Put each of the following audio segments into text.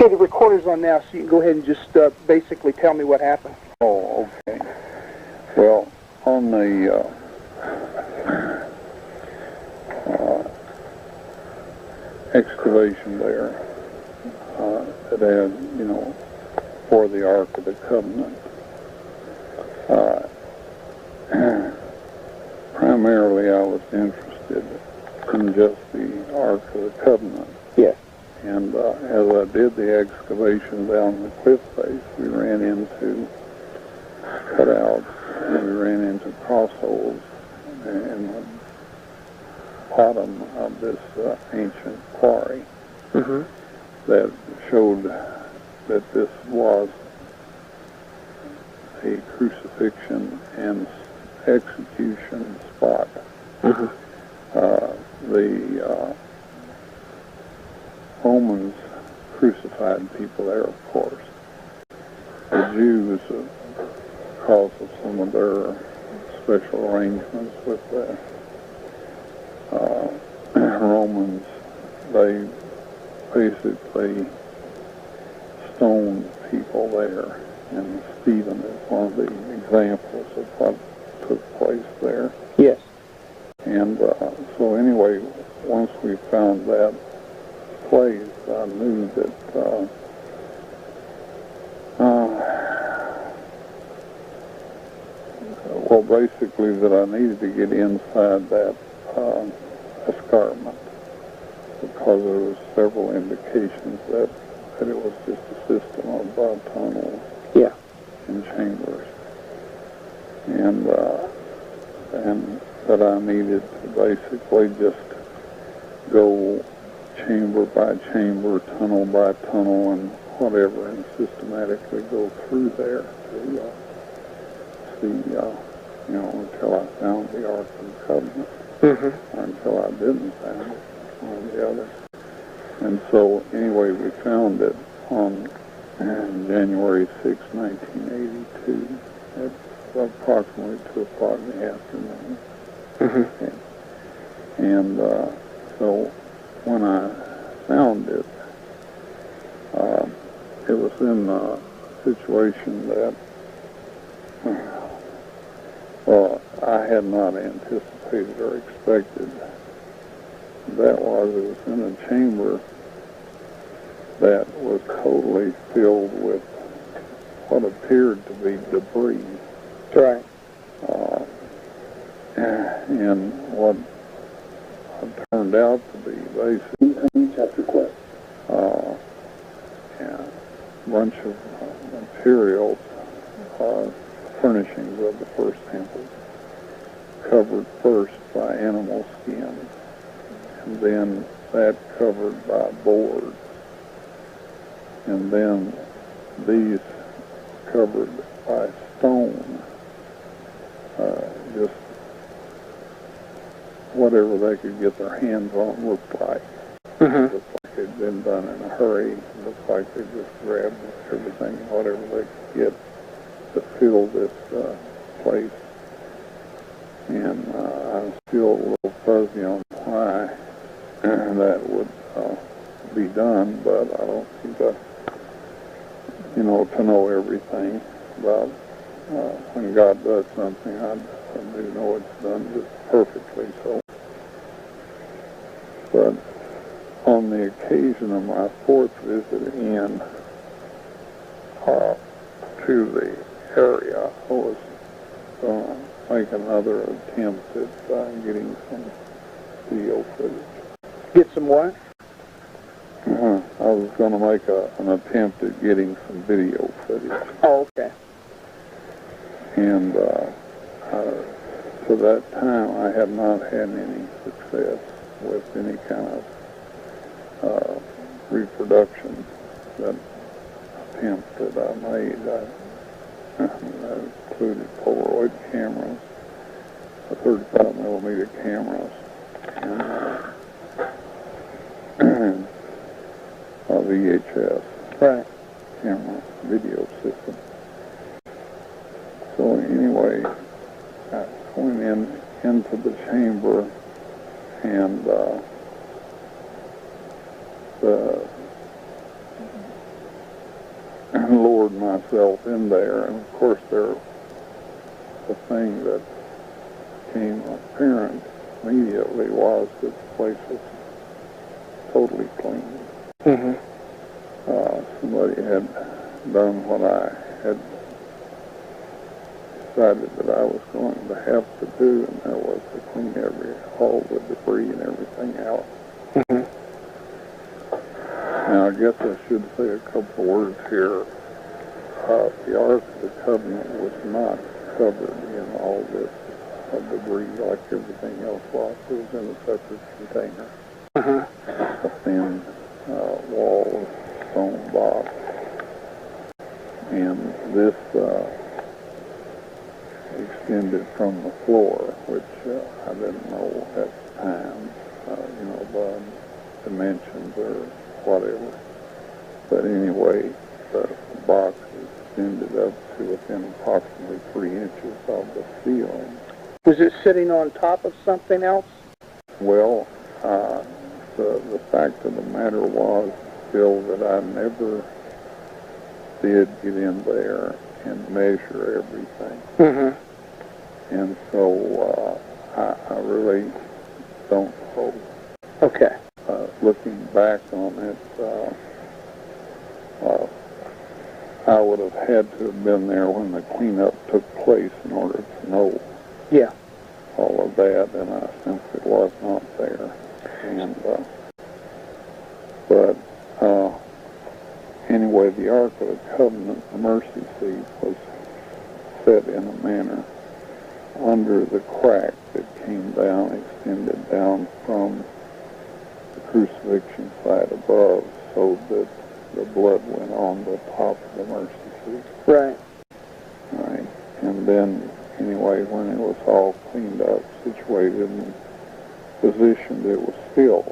Okay, the recorder's on now, so you can go ahead and just basically tell me what happened. Oh, okay. Well, on the excavation there, it had, for the Ark of the Covenant, primarily I was interested in just the Ark of the Covenant. Yes. And as I did the excavation down the cliff face, we ran into cutouts, and we ran into crossholes in the bottom of this ancient quarry that showed that this was a crucifixion and execution spot. The Romans crucified people there, of course. The Jews, because of some of their special arrangements with the Romans, they basically stoned people there, and Stephen is one of the examples of what took place there. Yes. And so anyway, once we found that place, I knew that well, basically that I needed to get inside that escarpment, because there was several indications that it was just a system of tunnels and chambers, and that I needed to basically just go chamber by chamber, tunnel by tunnel, and whatever, and systematically go through there to see, until I found the Ark of the Covenant, or until I didn't find it, one or the other. And so, anyway, we found it on January 6, 1982, at approximately 2 o'clock in the afternoon. And so, when I found it, it was in a situation that, well, I had not anticipated or expected. It was in a chamber that was totally filled with what appeared to be debris. Right. And what turned out to be basically a bunch of materials, furnishings of the first temple, covered first by animal skins, and then that covered by boards, and then these covered by stone, just whatever they could get their hands on looked like. Looked like it had been done in a hurry. Looked like they just grabbed everything, whatever they could get to fill this place. And I was still a little fuzzy on why that would be done, but I don't seem to, to know everything about when God does something. I do know it's done just perfectly. So, but on the occasion of my fourth visit in to the area, I was going to make another attempt at getting some video footage. Get some what? I was going to make an attempt at getting some video footage. Oh, okay. And to that time, I had not had any success with any kind of reproduction that attempt that I made. I included Polaroid cameras, 35 millimeter cameras, and a VHS camera video system. So anyway, I went into the chamber, and myself in there, and of course the thing that became apparent immediately was that the place was totally clean. Mm-hmm. Somebody had done what I had decided that I was going to have to do, and that was to clean all the debris and everything out. Mm-hmm. Now, I guess I should say a couple of words here. The Ark of the Covenant was not covered in all this debris like everything else was. It was in a separate container. Mm-hmm. A thin wall stone box. And this extended from the floor, which I didn't know at the time, the dimensions or whatever. But anyway, the box extended up to within approximately 3 inches of the ceiling. Was it sitting on top of something else? Well, the fact of the matter was, Bill, that I never did get in there and measure everything. Mm-hmm. And so I really don't know. Okay. Looking back on it, I would have had to have been there when the cleanup took place in order to know all of that, and I simply was not there. And but anyway, the Ark of the Covenant, the mercy seat, was set in a manner under the crack that came down, extended down from the crucifixion side above, so that the blood went on the top of the mercy seat. Right. Right. And then, anyway, when it was all cleaned up, situated, and positioned, it was still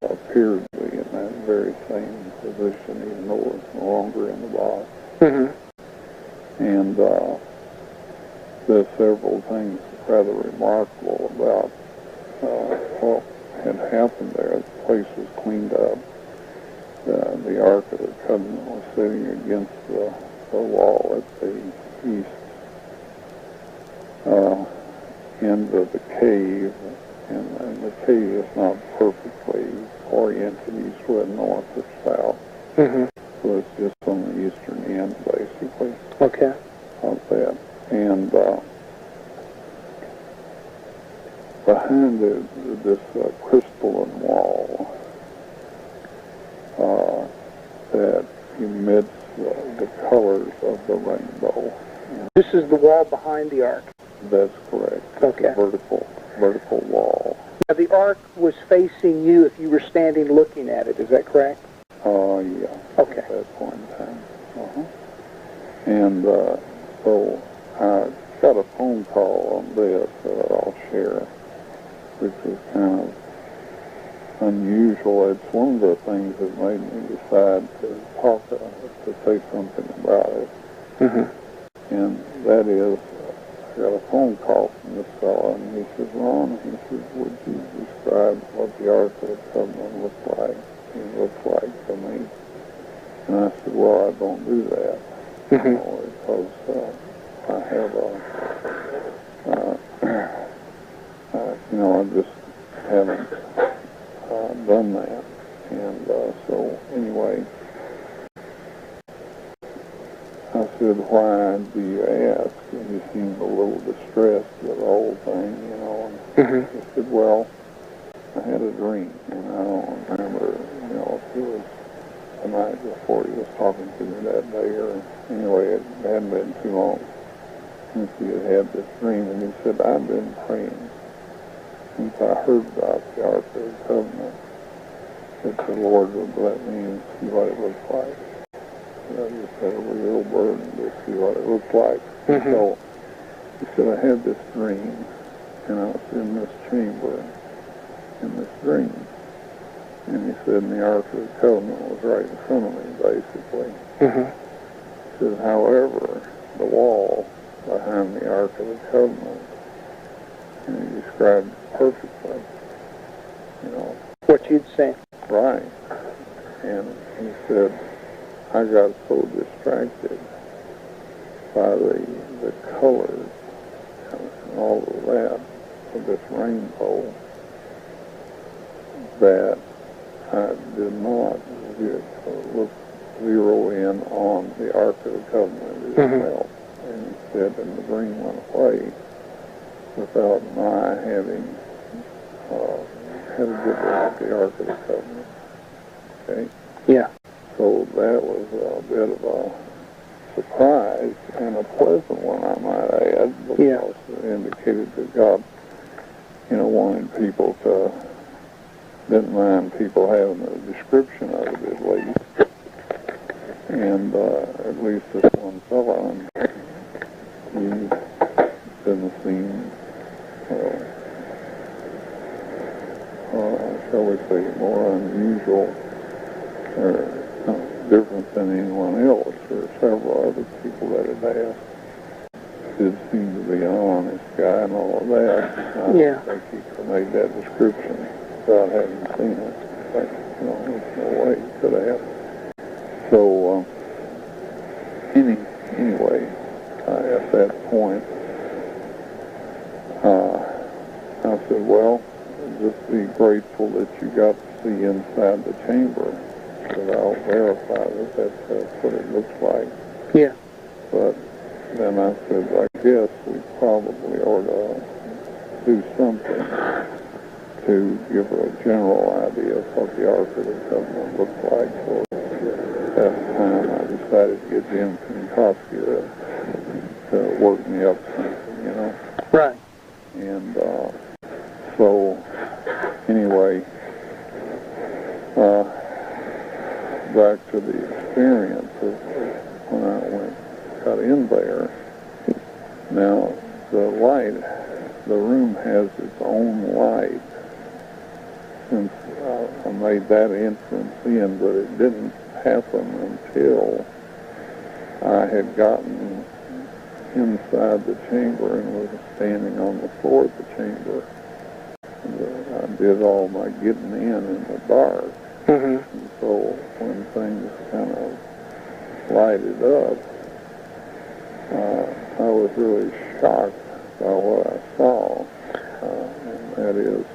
appeared to be in that very same position, even though it was no longer in the box. Mm-hmm. And there's several things rather remarkable about what had happened there. The place was cleaned up. The Ark of the Covenant was sitting against the wall at the east end of the cave, and the cave is not perfectly oriented east-west, north, or south. Mm-hmm. So it's just on the eastern end, basically, Okay. of that. And behind this crystalline wall that emits the colors of the rainbow. This is the wall behind the Ark. That's correct. Okay. The vertical wall. Now, the Ark was facing you if you were standing looking at it. Is that correct? Yeah. Okay. At that point in time. And so I got a phone call on this that I'll share, which is kind of unusual. It's one of the things that made me decide to say something about it. Mm-hmm. And that is, I got a phone call from this fellow, and he says, Ron, he says, would you describe what the Ark of the Covenant looked like? It looks like to me. And I said, well, I don't do that. Mm-hmm. Because I have I just haven't done that. And so anyway, I said, why do you ask? And he seemed a little distressed with the whole thing, And Mm-hmm. he said, well, I had a dream, and I don't remember, if it was the night before he was talking to me that day, or anyway, it hadn't been too long since he had this dream, and he said, I've been praying since I heard about the Ark of the Covenant that the Lord would let me see what it looked like. I just had a real burden to see what it looked like. Mm-hmm. So he said, I had this dream, and I was in this chamber in this dream. And he said, and the Ark of the Covenant was right in front of me, basically. Mm-hmm. He said, however, the wall behind the Ark of the Covenant, and he described it perfectly, What you'd say. Right. And he said, I got so distracted verify the colors and all of that of this rainbow, that I did not zero in on the Ark of the Covenant itself. And instead, and the dream went away without my having had a good look at the Ark of the Covenant. Okay? Yeah. So that was a bit of a surprise, and a pleasant one, I might add, because it indicated that God, wanted people to, didn't mind people having a description of it at least. And at least this one fellow, he didn't seem, shall we say, more unusual or different than anyone else. There were several other people that had asked. Did seem to be an honest guy and all of that. I don't think he could have made that description without having seen it. Like, there's no way he could have. So, anyway, at that point, I said, well, just be grateful that you got to see inside the chamber. That I'll verify that that's what it looks like. Yeah. But then I said, I guess we probably ought to do something to give a general idea of what the Ark of the Covenant looked like. So at that time I decided to get Jim Pinkowski to work me up something, Right. And so anyway, back to the experience of when I got in there. Now, the light, the room has its own light. Since I made that entrance in, but it didn't happen until I had gotten inside the chamber and was standing on the floor of the chamber. And I did all my getting in the dark. And so when things kind of lighted up, I was really shocked by what I saw, and that is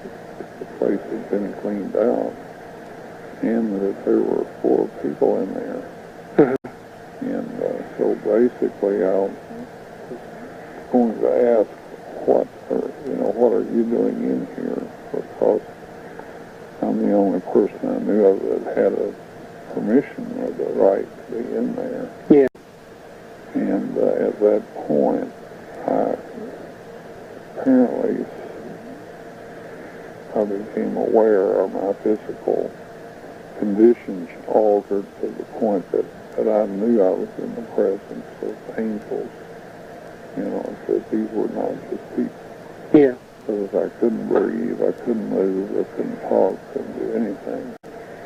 the place had been cleaned out, and that there were 4 people in there. And so basically I was going to ask, what are you doing in here? Because I'm the only person I knew of that had a permission or the right to be in there. Yeah. And at that point, apparently I became aware of my physical conditions altered to the point that I knew I was in the presence of angels. That these were not just people. Yeah. Because I couldn't breathe, I couldn't move, I couldn't talk, couldn't do anything.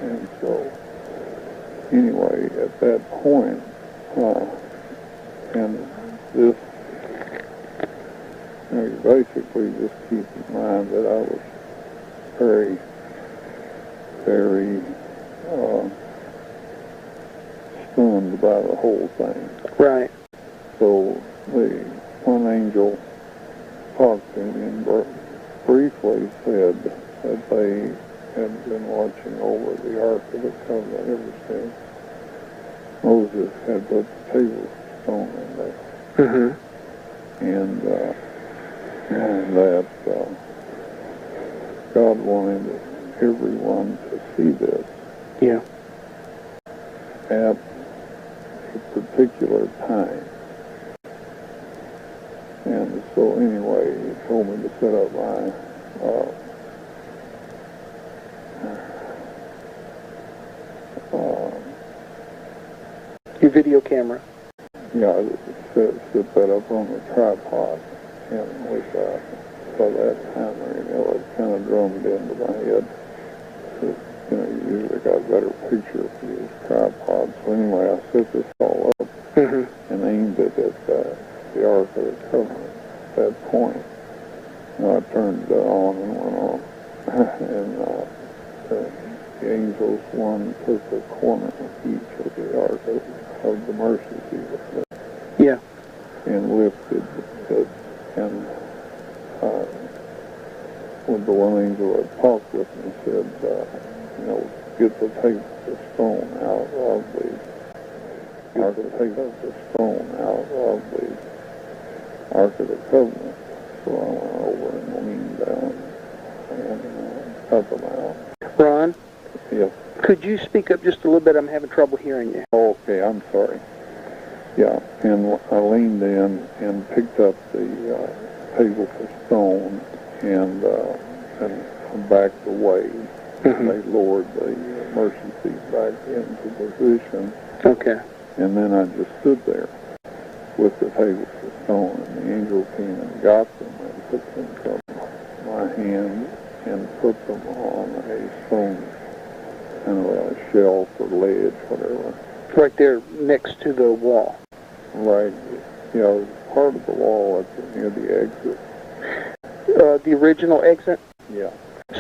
And so, anyway, at that point, and this, you basically just keep in mind that I was very, very stunned by the whole thing. Right. So the one angel talked to me and briefly said that they had been watching over the Ark of the Covenant ever since Moses had put the table stone in there. And that God wanted everyone to see this. Yeah. At a particular time. And so anyway, he told me to set up my your video camera. Yeah, I set that up on the tripod, and with by that time, it kind of drummed into my head. You usually got a better picture if you use tripods. So anyway, I set this all up and aimed it at the Ark of the Covenant at that point. And I turned it on and went on. And the angels, one took a corner of each of the Ark of the mercy seat. Yeah. and lifted it, and when the one angel had talked with me, said, get the tables of stone out of the, get the tables of stone out of the Ark of the Covenant. So I went over and leaned down and cut them out. Ron? Yes. Could you speak up just a little bit? I'm having trouble hearing you. Okay, I'm sorry. Yeah, and I leaned in and picked up the tables of stone and backed away. Mm-hmm. They lowered the mercy seat back into position. Okay. And then I just stood there with the tables of stone, and the angel came and got them and took them from my hand and put them on a stone, kind of a shelf or ledge, whatever. Right there next to the wall. Right, part of the wall near the exit. The original exit? Yeah.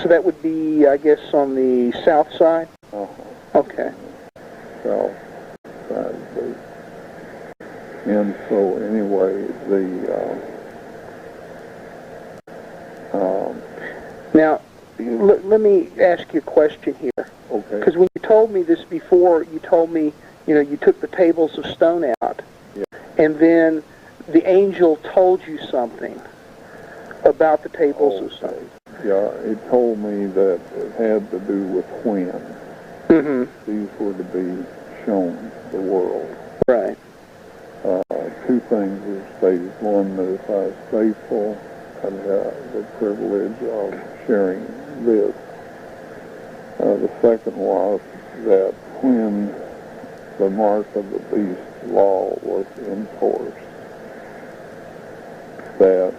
So that would be, I guess, on the south side? Uh-huh. Okay. South side of the... And so, anyway, Now, let me ask you a question here. Okay. Because when you told me this before, you told me, you took the tables of stone out. Yeah. And then the angel told you something about the tables of stone. Yeah, it told me that it had to do with when these were to be shown the world. Right. Two things were stated. One, that if I was faithful, I'd have the privilege of sharing this. The second was that when the mark of the beast law was enforced, that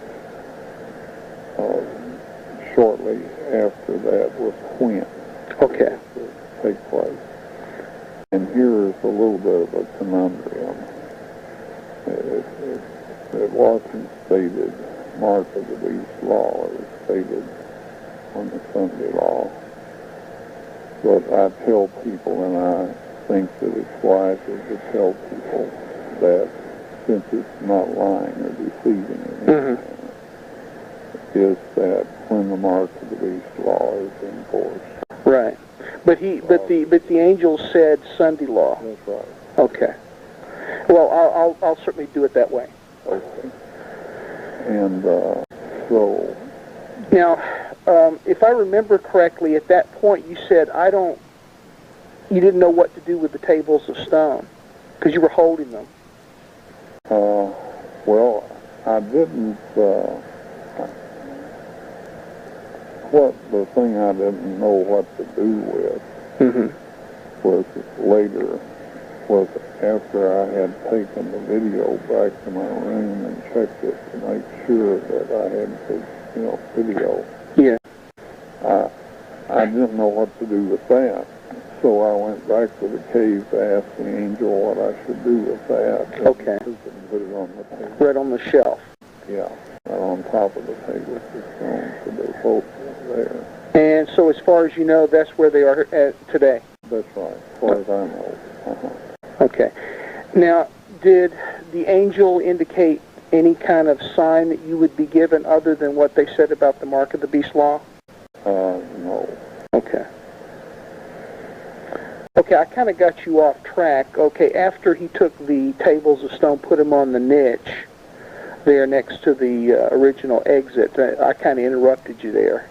shortly after that was when Okay. it would take place. And here is a little bit of a conundrum. It wasn't stated mark of the beast law. It was stated on the Sunday law. But I tell people, and I think that it's wiser to tell people that since it's not lying or deceiving in any manner, is that when the mark of the beast law is enforced. Right. But the angel said Sunday law. That's right. Okay. Well, I'll certainly do it that way. Okay. And so... Now, if I remember correctly, at that point you said you didn't know what to do with the tables of stone because you were holding them. Well, I didn't... the thing I didn't know what to do with was later, was after I had taken the video back to my room and checked it to make sure that I had the, video. Yeah. I didn't know what to do with that. So I went back to the cave to ask the angel what I should do with that. Okay. And put it on the table. Right on the shelf. Yeah, right on top of the table of stone, so they're both there. And so as far as you know, that's where they are today? That's right, as far as I know. Okay. Now, did the angel indicate any kind of sign that you would be given other than what they said about the mark of the beast law? No. Okay. Okay, I kind of got you off track. Okay, after he took the tables of stone, put them on the niche there next to the original exit, I kind of interrupted you there.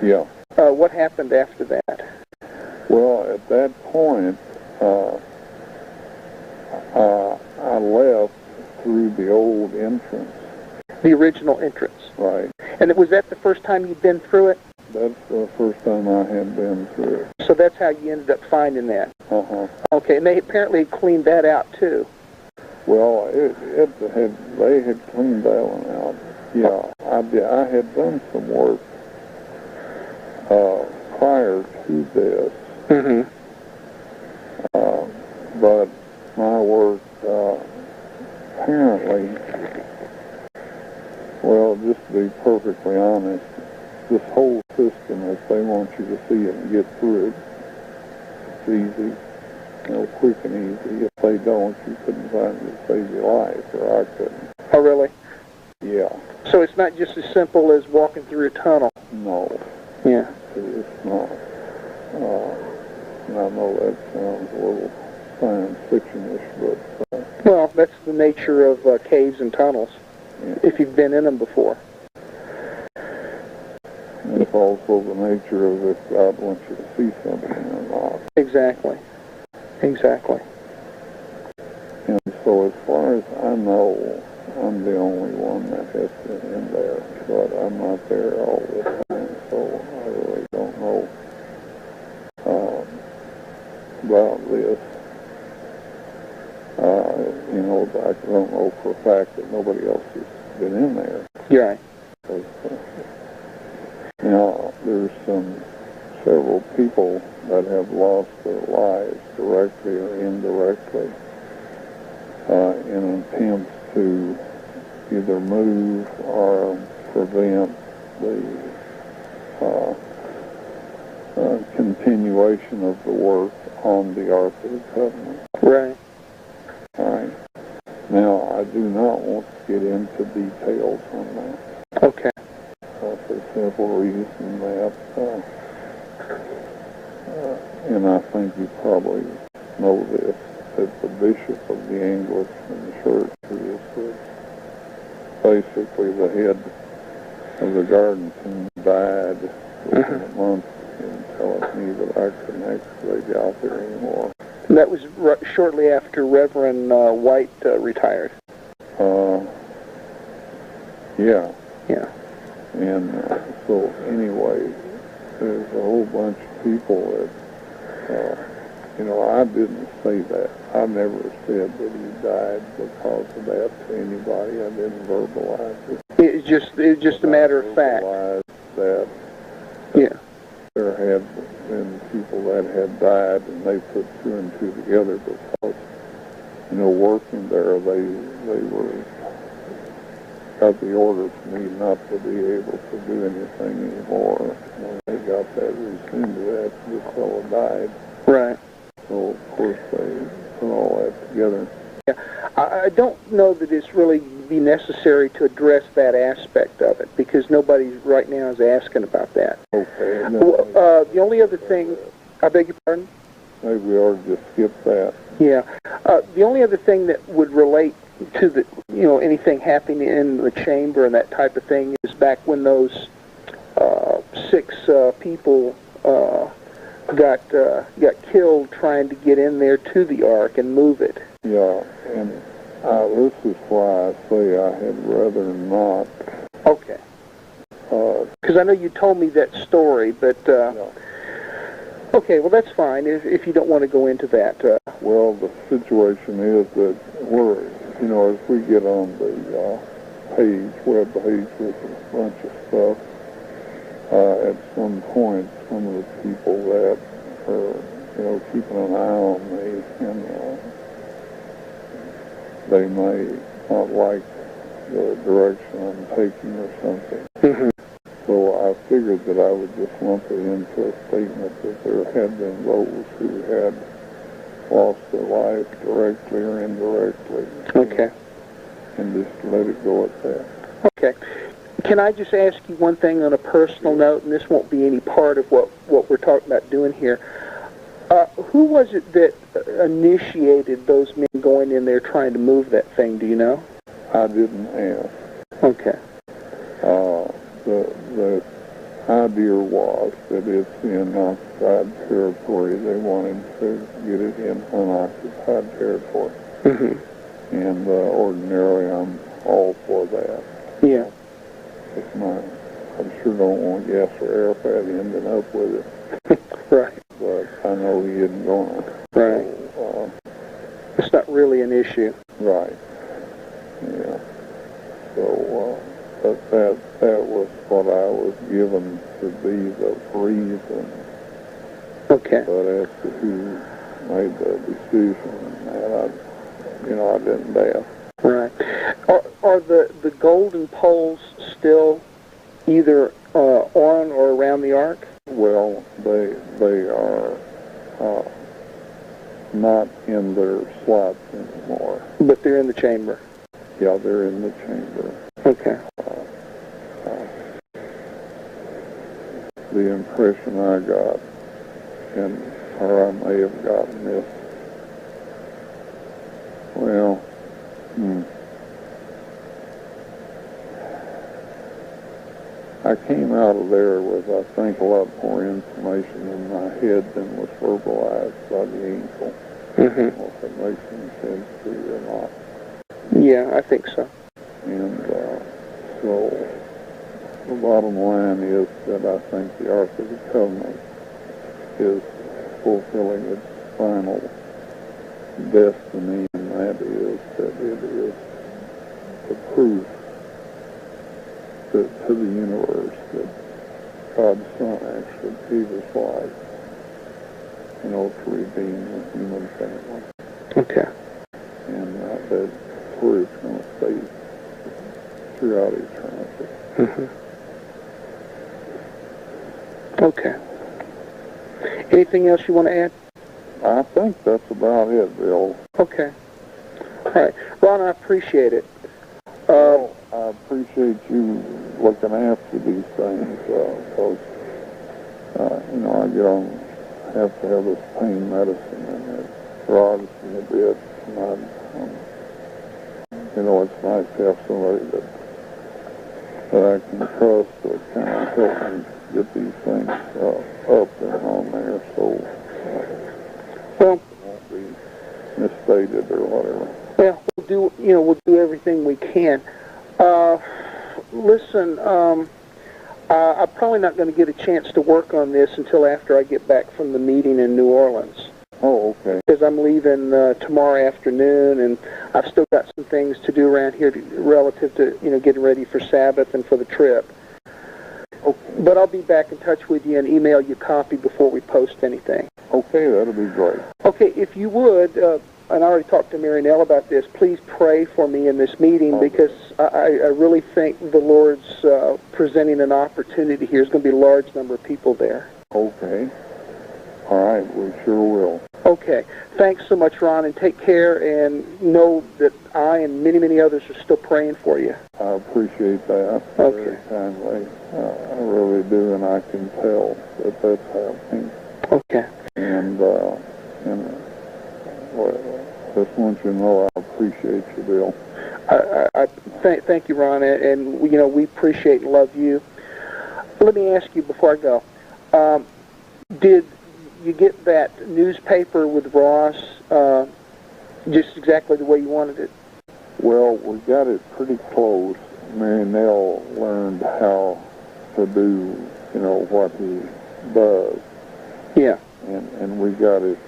Yeah. What happened after that? Well, at that point, I left through the old entrance. The original entrance. Right. And was that the first time you'd been through it? That's the first time I had been through it. So that's how you ended up finding that? Okay, and they apparently cleaned that out too. Well, they had cleaned that one out. Yeah, I had done some work prior to this. But my work apparently, well, just to be perfectly honest, this whole system, if they want you to see it and get through it, it's easy, quick and easy. If they don't, you couldn't find it to save your life, or I couldn't. Oh, really? Yeah. So it's not just as simple as walking through a tunnel. No. Yeah. It's not. And I know that sounds a little science fiction-ish, but... Well, that's the nature of caves and tunnels, if you've been in them before. And it's also the nature of if God wants you to see something or not. Exactly. Exactly. And so as far as I know, I'm the only one that has been in there, but I'm not there all the time, so I really don't know about this. You know, I don't know for a fact that nobody else has been in there. You're right. Now, there's several people that have lost their lives directly or indirectly in attempts to either move or prevent the continuation of the work on the Ark of the Covenant. Right. All right. Now, I do not want to get into details on that. Okay. For the simple reason that, and I think you probably know this, that the bishop of the Anglican Church, who is basically the head of the garden team, died within a month and telling me that I couldn't actually get out there anymore. And that was shortly after Reverend White retired. Yeah. Yeah. And so anyway, there's a whole bunch of people that, you know, I didn't say that. I never said that he died because of that to anybody. I didn't verbalize it. It's just a matter of fact. That there had been people that had died, and they put two and two together because, you know, working there, they were got the order for me not to be able to do anything anymore. When they got that rescinded after the fellow died. Right. So, of course, they put all that together. Yeah. I don't know that it's really be necessary to address that aspect of it, because nobody right now is asking about that. Okay. Well, the only other thing, I beg your pardon? Maybe we ought to just skip that. Yeah. The only other thing that would relate to the, you know, anything happening in the chamber and that type of thing is back when those 6 people got killed trying to get in there to the Ark and move it. Yeah, and this is why I say I had rather not. Okay. Because I know you told me that story, but okay, well that's fine if you don't want to go into that. Well, the situation is that we're, you know, as we get on the web page with a bunch of stuff, at some point, some of the people that are, you know, keeping an eye on me, and they may not like the direction I'm taking or something. Mm-hmm. So I figured that I would just lump it into a statement that there had been those who had lost their life directly or indirectly. Okay. And just let it go at that. Okay. Can I just ask you one thing on a personal note, and this won't be any part of what we're talking about doing here. Who was it that initiated those men going in there trying to move that thing? Do you know? I didn't ask. Okay. The idea was that it's in occupied territory. They wanted to get it in unoccupied territory. Mm-hmm. And ordinarily I'm all for that. Yeah. I sure don't want Yasser Arafat ending up with it. Right. But I know he isn't going to. Right. So, it's not really an issue. Right. Yeah. So, but that was what I was given to be the reason. Okay. But as to who made the decision, that I didn't ask. Right. Are the golden poles still either on or around the Ark? Well, they are not in their slots anymore. But they're in the chamber. Yeah, they're in the chamber. Okay. The impression I got, or I may have gotten this, well, I came out of there with, I think, a lot more information in my head than was verbalized by the angel. Mm-hmm. If it makes any sense to you or not. Yeah, I think so. And so the bottom line is that I think the Ark of the Covenant is fulfilling its final destiny, and that is that it is the proof to the universe that God's Son actually gave his life, to redeem the human family. Okay. And that's where it's going to stay throughout eternity. Mm-hmm. Okay. Anything else you want to add? I think that's about it, Bill. Okay. All right. Ron, I appreciate it. Well, I appreciate you looking after these things, because, I get on, have to have this pain medicine, and it rogs me a bit. And it's nice to have somebody that I can trust to kind of help me get these things up and on there, so it won't be misstated or whatever. Yeah, we'll do everything we can. Listen, I'm probably not going to get a chance to work on this until after I get back from the meeting in New Orleans. Oh, okay. Because I'm leaving tomorrow afternoon, and I've still got some things to do around here relative to, getting ready for Sabbath and for the trip. Okay. But I'll be back in touch with you and email you a copy before we post anything. Okay, that'll be great. Okay, if you would, and I already talked to Mary Nell about this, please pray for me in this meeting, because I really think the Lord's presenting an opportunity here. There's going to be a large number of people there. Okay. All right, we sure will. Okay. Thanks so much, Ron, and take care, and know that I and many, many others are still praying for you. I appreciate that very kindly. I really do, and I can tell that that's happening. Okay. And just want you to know I appreciate you, Bill. Thank you, Ron, and we appreciate and love you. Let me ask you before I go, did you get that newspaper with Ross just exactly the way you wanted it? Well, we got it pretty close. Mary Nell learned how to do, what he does. Yeah. And we got it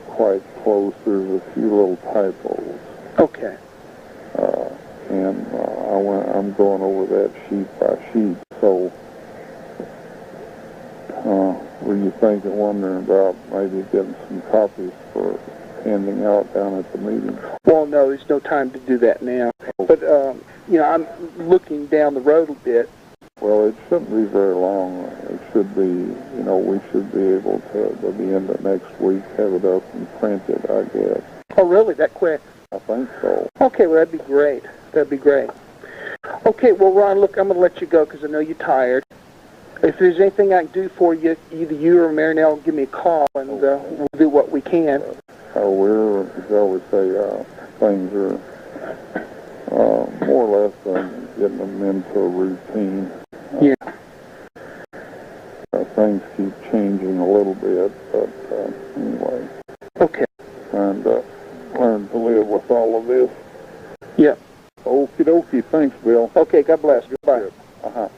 quite close. There's a few little typos. Okay. I'm going over that sheet by sheet. So, were you thinking, wondering about maybe getting some copies for handing out down at the meeting? Well, no, there's no time to do that now. But, I'm looking down the road a bit. Well, it shouldn't be very long. It should be, we should be able to, by the end of next week, have it up and printed, I guess. Oh, really? That quick? I think so. Okay, well, that'd be great. That'd be great. Okay, well, Ron, look, I'm going to let you go because I know you're tired. If there's anything I can do for you, either you or Mary Nell give me a call, and we'll do what we can. We're, shall we say, things are more or less getting them into a routine. Yeah. Things keep changing a little bit, but anyway. Okay. And learn to live with all of this. Yeah. Okie dokie. Thanks, Bill. Okay, God bless. Goodbye. Uh-huh.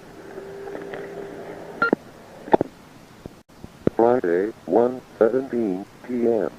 Friday, 1:17 p.m.